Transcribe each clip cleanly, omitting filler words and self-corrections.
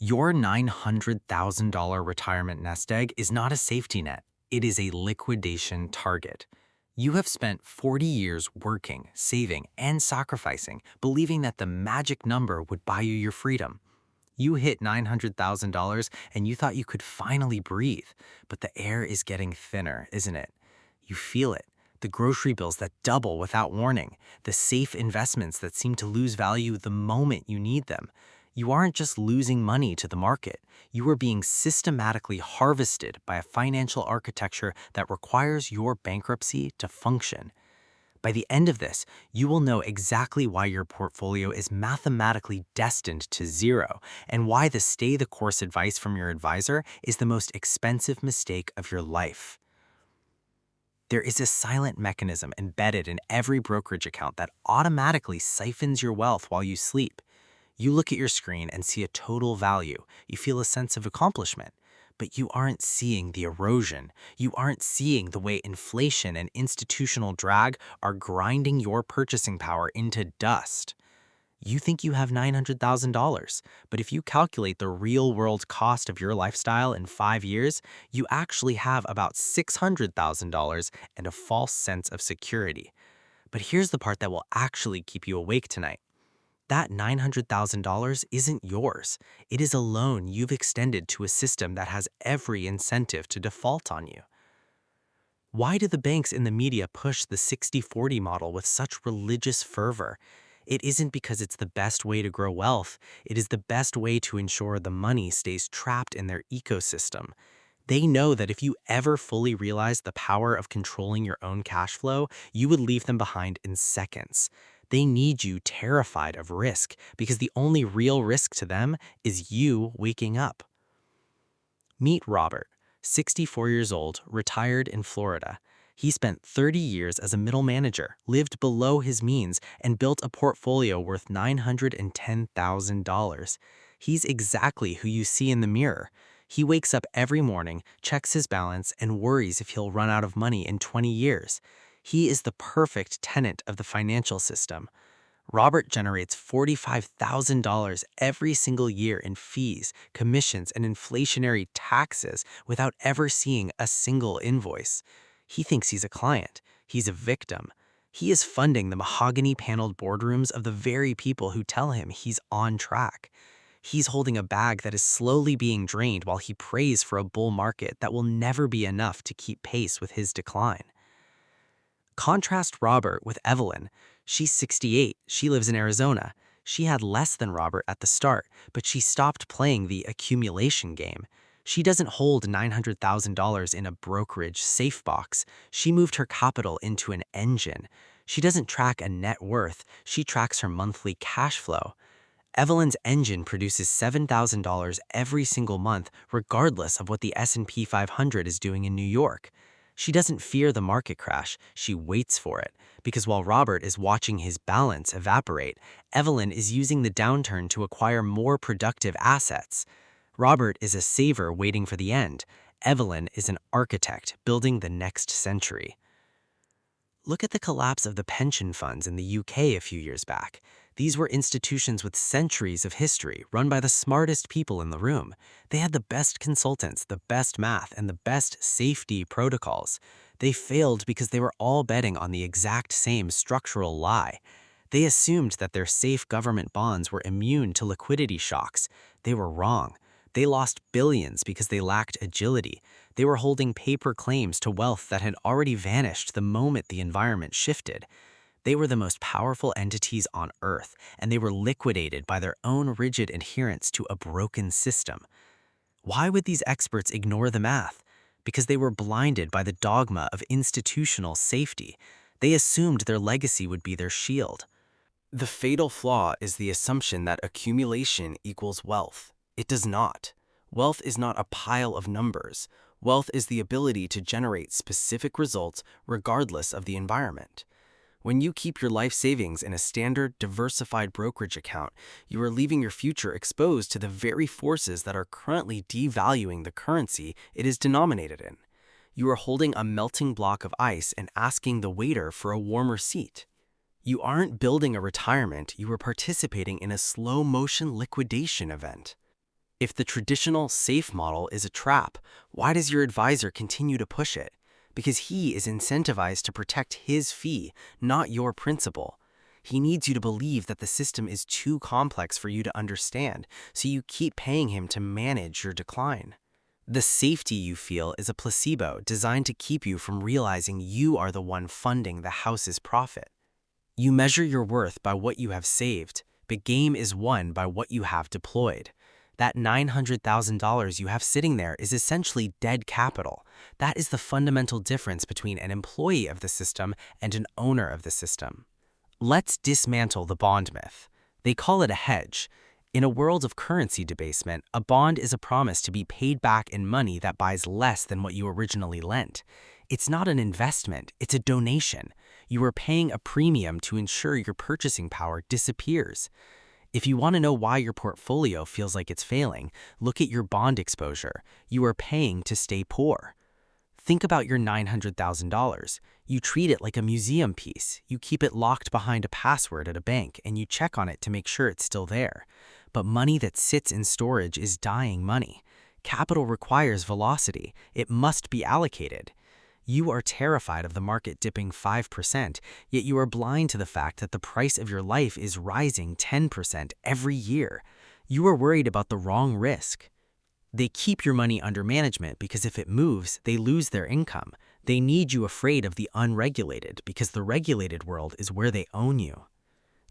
Your $900,000 retirement nest egg is not a safety net. It is a liquidation target. You have spent 40 years working, saving, and sacrificing, believing that the magic number would buy you your freedom. You hit $900,000 and you thought you could finally breathe, but the air is getting thinner, isn't it? You feel it. The grocery bills that double without warning, the safe investments that seem to lose value the moment you need them. You aren't just losing money to the market. You are being systematically harvested by a financial architecture that requires your bankruptcy to function. By the end of this, you will know exactly why your portfolio is mathematically destined to zero and why the stay the course advice from your advisor is the most expensive mistake of your life. There is a silent mechanism embedded in every brokerage account that automatically siphons your wealth while you sleep. You look at your screen and see a total value. You feel a sense of accomplishment. But you aren't seeing the erosion. You aren't seeing the way inflation and institutional drag are grinding your purchasing power into dust. You think you have $900,000, but if you calculate the real-world cost of your lifestyle in 5 years, you actually have about $600,000 and a false sense of security. But here's the part that will actually keep you awake tonight. That $900,000 isn't yours. It is a loan you've extended to a system that has every incentive to default on you. Why do the banks in the media push the 60-40 model with such religious fervor? It isn't because it's the best way to grow wealth. It is the best way to ensure the money stays trapped in their ecosystem. They know that if you ever fully realize the power of controlling your own cash flow, you would leave them behind in seconds. They need you terrified of risk because the only real risk to them is you waking up. Meet Robert, 64 years old, retired in Florida. He spent 30 years as a middle manager, lived below his means, and built a portfolio worth $910,000. He's exactly who you see in the mirror. He wakes up every morning, checks his balance, and worries if he'll run out of money in 20 years. He is the perfect tenant of the financial system. Robert generates $45,000 every single year in fees, commissions, and inflationary taxes without ever seeing a single invoice. He thinks he's a client. He's a victim. He is funding the mahogany-paneled boardrooms of the very people who tell him he's on track. He's holding a bag that is slowly being drained while he prays for a bull market that will never be enough to keep pace with his decline. Contrast Robert with Evelyn. She's 68. She lives in Arizona. She had less than Robert at the start, but she stopped playing the accumulation game. She doesn't hold $900,000 in a brokerage safe box. She moved her capital into an engine. She doesn't track a net worth. She tracks her monthly cash flow. Evelyn's engine produces $7,000 every single month, regardless of what the S&P 500 is doing in New York. She doesn't fear the market crash, she waits for it, because while Robert is watching his balance evaporate, Evelyn is using the downturn to acquire more productive assets. Robert is a saver waiting for the end. Evelyn is an architect building the next century. Look at the collapse of the pension funds in the UK a few years back. These were institutions with centuries of history, run by the smartest people in the room. They had the best consultants, the best math, and the best safety protocols. They failed because they were all betting on the exact same structural lie. They assumed that their safe government bonds were immune to liquidity shocks. They were wrong. They lost billions because they lacked agility. They were holding paper claims to wealth that had already vanished the moment the environment shifted. They were the most powerful entities on Earth, and they were liquidated by their own rigid adherence to a broken system. Why would these experts ignore the math? Because they were blinded by the dogma of institutional safety. They assumed their legacy would be their shield. The fatal flaw is the assumption that accumulation equals wealth. It does not. Wealth is not a pile of numbers. Wealth is the ability to generate specific results regardless of the environment. When you keep your life savings in a standard, diversified brokerage account, you are leaving your future exposed to the very forces that are currently devaluing the currency it is denominated in. You are holding a melting block of ice and asking the waiter for a warmer seat. You aren't building a retirement, you are participating in a slow-motion liquidation event. If the traditional safe model is a trap, why does your advisor continue to push it? Because he is incentivized to protect his fee, not your principal. He needs you to believe that the system is too complex for you to understand, so you keep paying him to manage your decline. The safety you feel is a placebo designed to keep you from realizing you are the one funding the house's profit. You measure your worth by what you have saved, but game is won by what you have deployed. That $900,000 you have sitting there is essentially dead capital. That is the fundamental difference between an employee of the system and an owner of the system. Let's dismantle the bond myth. They call it a hedge. In a world of currency debasement, a bond is a promise to be paid back in money that buys less than what you originally lent. It's not an investment, it's a donation. You are paying a premium to ensure your purchasing power disappears. If you want to know why your portfolio feels like it's failing, look at your bond exposure. You are paying to stay poor. Think about your $900,000. You treat it like a museum piece. You keep it locked behind a password at a bank, and you check on it to make sure it's still there. But money that sits in storage is dying money. Capital requires velocity. It must be allocated. You are terrified of the market dipping 5%, yet you are blind to the fact that the price of your life is rising 10% every year. You are worried about the wrong risk. They keep your money under management because if it moves, they lose their income. They need you afraid of the unregulated because the regulated world is where they own you.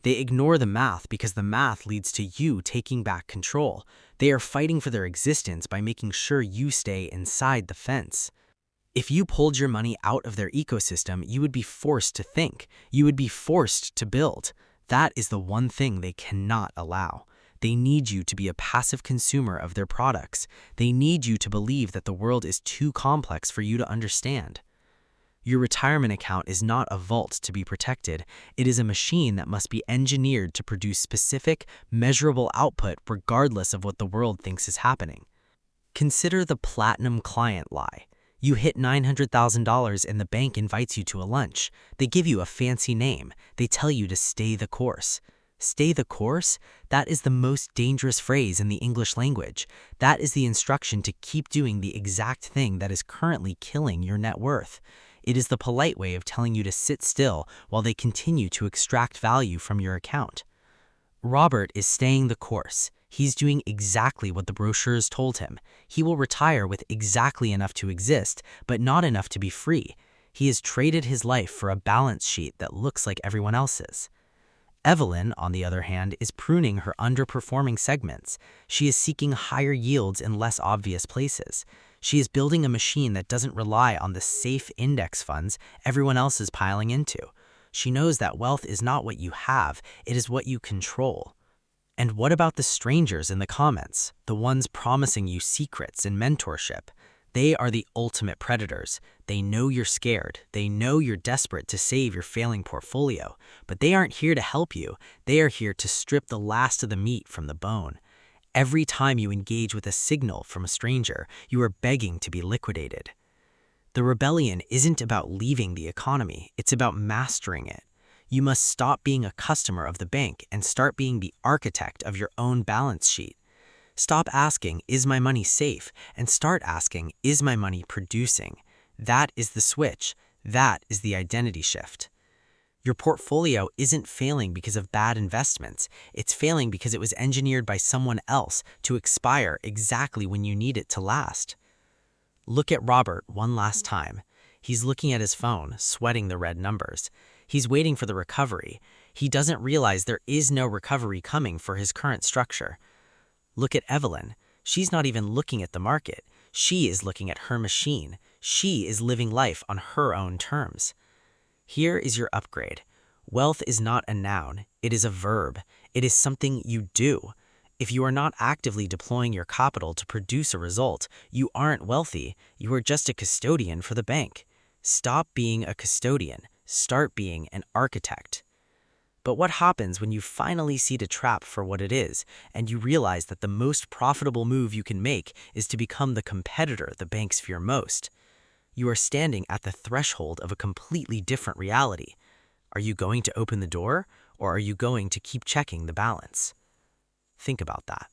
They ignore the math because the math leads to you taking back control. They are fighting for their existence by making sure you stay inside the fence. If you pulled your money out of their ecosystem, you would be forced to think. You would be forced to build. That is the one thing they cannot allow. They need you to be a passive consumer of their products. They need you to believe that the world is too complex for you to understand. Your retirement account is not a vault to be protected. It is a machine that must be engineered to produce specific, measurable output regardless of what the world thinks is happening. Consider the platinum client lie. You hit $900,000 and the bank invites you to a lunch. They give you a fancy name. They tell you to stay the course. Stay the course? That is the most dangerous phrase in the English language. That is the instruction to keep doing the exact thing that is currently killing your net worth. It is the polite way of telling you to sit still while they continue to extract value from your account. Robert is staying the course. He's doing exactly what the brochures told him. He will retire with exactly enough to exist, but not enough to be free. He has traded his life for a balance sheet that looks like everyone else's. Evelyn, on the other hand, is pruning her underperforming segments. She is seeking higher yields in less obvious places. She is building a machine that doesn't rely on the safe index funds everyone else is piling into. She knows that wealth is not what you have, it is what you control. And what about the strangers in the comments, the ones promising you secrets and mentorship? They are the ultimate predators. They know you're scared. They know you're desperate to save your failing portfolio. But they aren't here to help you. They are here to strip the last of the meat from the bone. Every time you engage with a signal from a stranger, you are begging to be liquidated. The rebellion isn't about leaving the economy. It's about mastering it. You must stop being a customer of the bank and start being the architect of your own balance sheet. Stop asking, is my money safe? And start asking, is my money producing? That is the switch. That is the identity shift. Your portfolio isn't failing because of bad investments. It's failing because it was engineered by someone else to expire exactly when you need it to last. Look at Robert one last time. He's looking at his phone, sweating the red numbers. He's waiting for the recovery. He doesn't realize there is no recovery coming for his current structure. Look at Evelyn. She's not even looking at the market. She is looking at her machine. She is living life on her own terms. Here is your upgrade. Wealth is not a noun. It is a verb. It is something you do. If you are not actively deploying your capital to produce a result, you aren't wealthy. You are just a custodian for the bank. Stop being a custodian. Start being an architect. But what happens when you finally see the trap for what it is, and you realize that the most profitable move you can make is to become the competitor the banks fear most? You are standing at the threshold of a completely different reality. Are you going to open the door, or are you going to keep checking the balance? Think about that.